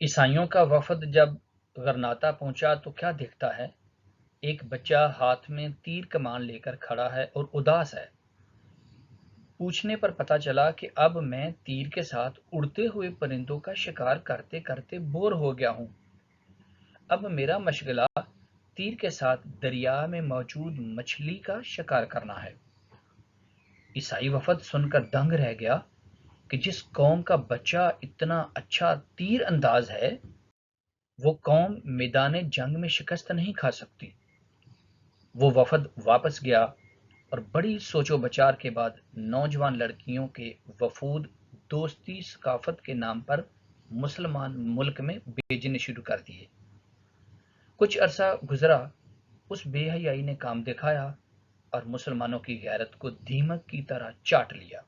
عیسائیوں کا وفد جب غرناطہ پہنچا تو کیا دیکھتا ہے؟ ایک بچہ ہاتھ میں تیر کمان لے کر کھڑا ہے اور اداس ہے۔ پوچھنے پر پتہ چلا کہ اب میں تیر کے ساتھ اڑتے ہوئے پرندوں کا شکار کرتے کرتے بور ہو گیا ہوں۔ اب میرا مشغلہ تیر کے ساتھ دریا میں موجود مچھلی کا شکار کرنا ہے۔ عیسائی وفد سن کر دنگ رہ گیا کہ جس قوم کا بچہ اتنا اچھا تیر انداز ہے، وہ قوم میدان جنگ میں شکست نہیں کھا سکتی۔ وہ وفد واپس گیا اور بڑی سوچ و بچار کے بعد نوجوان لڑکیوں کے وفود دوستی ثقافت کے نام پر مسلمان ملک میں بھیجنے شروع کر دیے۔ کچھ عرصہ گزرا، اس بے حیائی نے کام دکھایا اور مسلمانوں کی غیرت کو دیمک کی طرح چاٹ لیا۔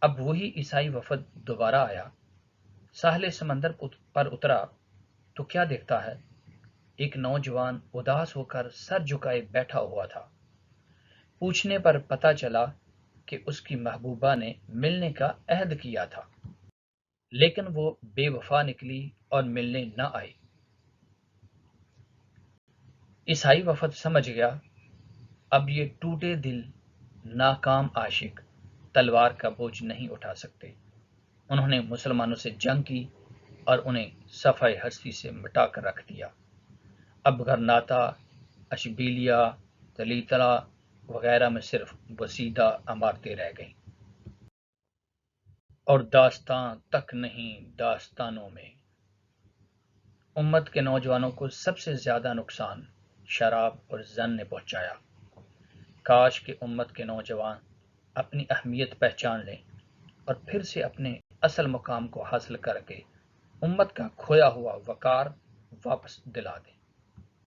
اب وہی عیسائی وفد دوبارہ آیا، ساحل سمندر پر اترا تو کیا دیکھتا ہے؟ ایک نوجوان اداس ہو کر سر جھکائے بیٹھا ہوا تھا۔ پوچھنے پر پتہ چلا کہ اس کی محبوبہ نے ملنے کا عہد کیا تھا، لیکن وہ بے وفا نکلی اور ملنے نہ آئی۔ عیسائی وفد سمجھ گیا اب یہ ٹوٹے دل ناکام عاشق تلوار کا بوجھ نہیں اٹھا سکتے۔ انہوں نے مسلمانوں سے جنگ کی اور انہیں صفحہ ہستی سے مٹا کر رکھ دیا۔ اب غرناطہ، اشبیلیہ، تلیطلا وغیرہ میں صرف بسیدہ عمارتیں رہ گئیں، اور داستاں تک نہیں داستانوں میں۔ امت کے نوجوانوں کو سب سے زیادہ نقصان شراب اور زن نے پہنچایا۔ کاش کہ امت کے نوجوان اپنی اہمیت پہچان لیں اور پھر سے اپنے اصل مقام کو حاصل کر کے امت کا کھویا ہوا وقار واپس دلا دیں۔